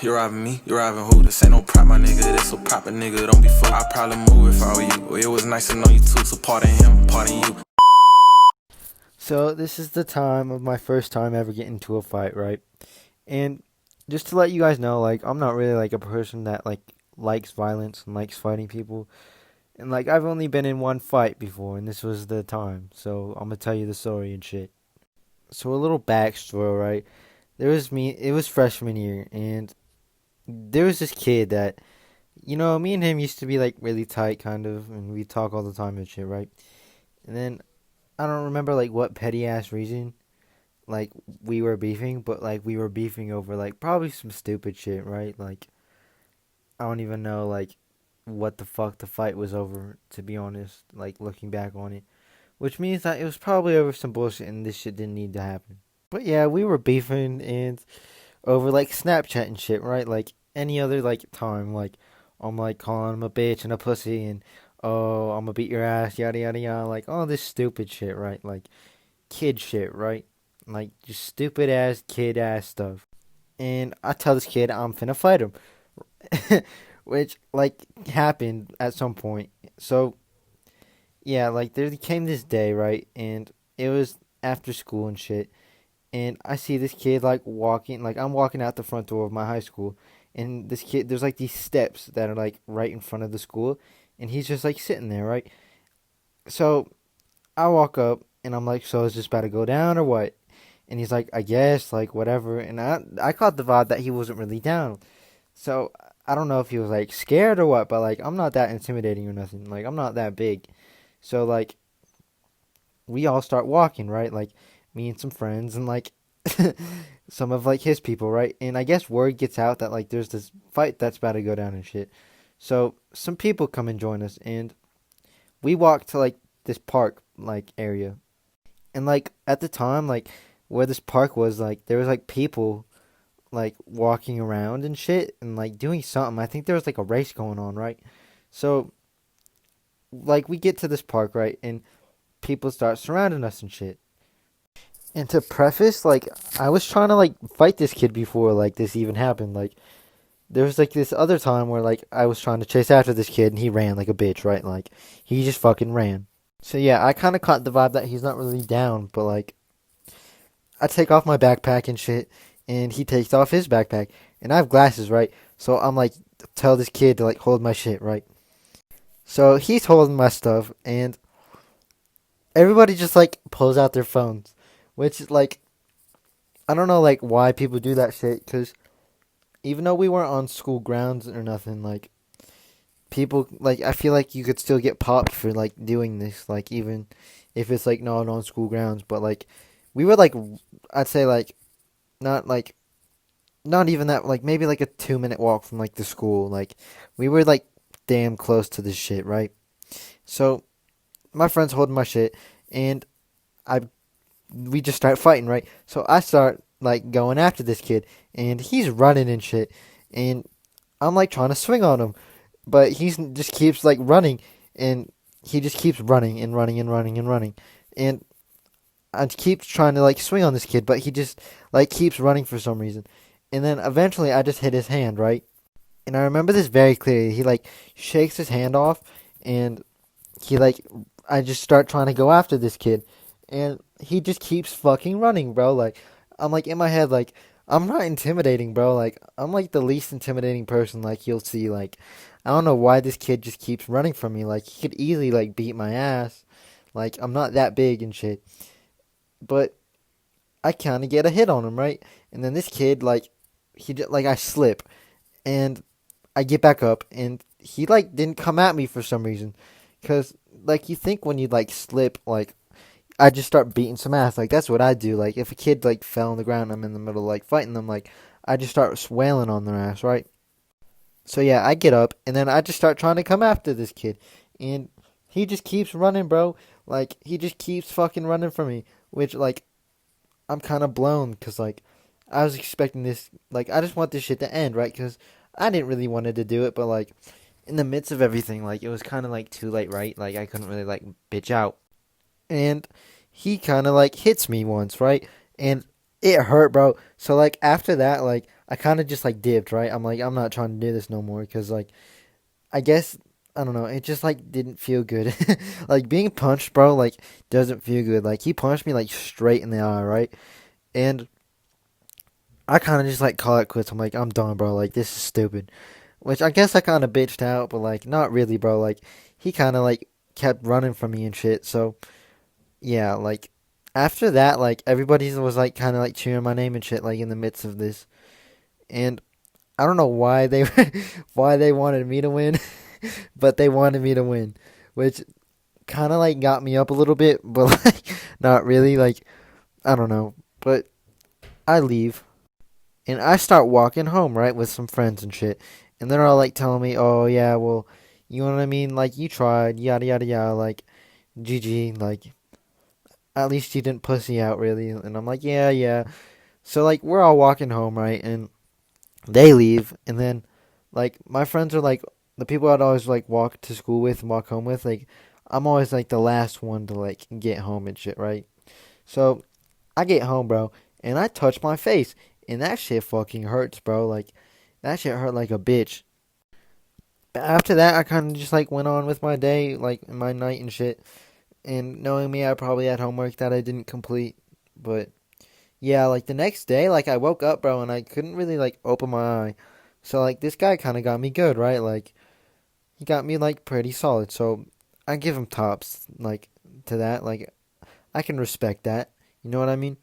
You robbing me? You robbing who? This ain't no prop, my nigga. This a proper nigga. Don't be fooled. I probably move if I were you. It was nice to know you too. So pardon him, pardon you. So this is the time of my first time ever getting into a fight, right? And just to let you guys know, like I'm not really like a person that like likes violence and likes fighting people. And like I've only been in one fight before, and this was the time. So I'm gonna tell you the story and shit. So a little backstory, right? There was me. It was freshman year, and there was this kid that, me and him used to be like really tight, kind of, and we talk all the time and shit, right? And then I don't remember like what petty ass reason like we were beefing, but like we were beefing over like probably some stupid shit, right? Like I don't even know like what the fuck the fight was over, to be honest, like looking back on it. Which means that it was probably over some bullshit and this shit didn't need to happen. But yeah, we were beefing and over like Snapchat and shit, right? Like any other like time, like I'm like calling him a bitch and a pussy and oh I'm gonna beat your ass, yada yada yada, like all this stupid shit, right? Like kid shit, right? Like just stupid ass kid ass stuff. And I tell this kid I'm finna fight him, which like happened at some point. So yeah, like there came this day, right? And it was after school and shit. And I see this kid like walking, like I'm walking out the front door of my high school, and this kid, there's like these steps that are like right in front of the school, and he's just like sitting there, right? So I walk up and I'm like, so is this about to go down or what? And he's like, I guess, like whatever. And I caught the vibe that he wasn't really down. So I don't know if he was like scared or what, but like I'm not that intimidating or nothing. Like I'm not that big. So like we all start walking, right? Like me and some friends and like some of like his people, right? And I guess word gets out that like there's this fight that's about to go down and shit. So some people come and join us and we walk to like this park like area. And like at the time like where this park was like there was like people like walking around and shit and like doing something. I think there was like a race going on, right? So like we get to this park, right? And people start surrounding us and shit. And to preface, like I was trying to like fight this kid before like this even happened. Like there was like this other time where like I was trying to chase after this kid and he ran like a bitch, right? Like he just fucking ran. So yeah, I kind of caught the vibe that he's not really down, but like I take off my backpack and shit, and he takes off his backpack, and I have glasses, right? So I'm like, tell this kid to like hold my shit, right? So he's holding my stuff, and everybody just like pulls out their phones, which like I don't know like why people do that shit, cause even though we weren't on school grounds or nothing, like people like I feel like you could still get popped for like doing this, like even if it's like not on school grounds, but like we were like I'd say like not like not even that like maybe like a 2 minute walk from like the school. Like we were like damn close to this shit, right? So my friend's holding my shit and I we just start fighting, right? So I start like going after this kid and he's running and shit and I'm like trying to swing on him, but he's just keeps like running and he just keeps running and running and running and running. And I keep trying to like swing on this kid, but he just like keeps running for some reason. And then eventually I just hit his hand, right? And I remember this very clearly. He like shakes his hand off and he like I just start trying to go after this kid and he just keeps fucking running, bro. Like I'm like in my head like I'm not intimidating, bro. Like I'm like the least intimidating person like you'll see. Like I don't know why this kid just keeps running from me. Like he could easily like beat my ass. Like I'm not that big and shit. But I kind of get a hit on him, right? And then this kid like like I slip and I get back up and he like didn't come at me for some reason. Cause like you think when you like slip, like I just start beating some ass. Like that's what I do. Like if a kid like fell on the ground, I'm in the middle of like fighting them. Like I just start wailing on their ass, right? So yeah, I get up and then I just start trying to come after this kid, and he just keeps running, bro. Like he just keeps fucking running from me, which like I'm kind of blown because like I was expecting this. Like I just want this shit to end, right? Because I didn't really wanted to do it, but like in the midst of everything, like it was kind of like too late, right? Like I couldn't really like bitch out, and he kind of like hits me once, right? And it hurt, bro. So like after that, like I kind of just like dipped, right? I'm like, I'm not trying to do this no more because like I guess I don't know. It just like didn't feel good. Like being punched, bro, like doesn't feel good. Like he punched me like straight in the eye, right? And I kind of just like call it quits. I'm like, I'm done, bro. Like this is stupid. Which I guess I kind of bitched out, but like not really, bro. Like he kind of like kept running from me and shit. So yeah, like after that, like everybody was like kind of like cheering my name and shit, like in the midst of this. And I don't know why they why they wanted me to win, but they wanted me to win, which kind of like got me up a little bit, but like not really. Like I don't know, but I leave and I start walking home right with some friends and shit, and they're all like telling me, "Oh yeah, well, you know what I mean? Like you tried, yada yada yada, like GG, like at least you didn't pussy out really." And I'm like, "Yeah, yeah." So like we're all walking home right, and they leave, and then like my friends are like the people I'd always like walk to school with and walk home with. Like I'm always like the last one to like get home and shit, right? So I get home, bro, and I touch my face, and that shit fucking hurts, bro. Like that shit hurt like a bitch. After that, I kind of just like went on with my day, like my night and shit. And knowing me, I probably had homework that I didn't complete. But yeah, like the next day, like I woke up, bro, and I couldn't really like open my eye. So like this guy kind of got me good, right? Like he got me like pretty solid. So I give him tops like to that. Like I can respect that. You know what I mean?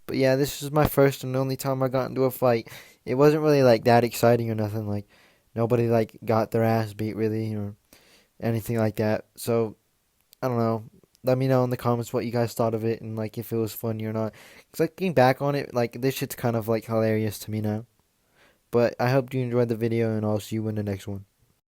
But yeah, this was my first and only time I got into a fight. It wasn't really like that exciting or nothing. Like nobody like got their ass beat really or anything like that. So I don't know. Let me know in the comments what you guys thought of it and like if it was funny or not. Cause looking back on it, like this shit's kind of like hilarious to me now. But I hope you enjoyed the video and I'll see you in the next one.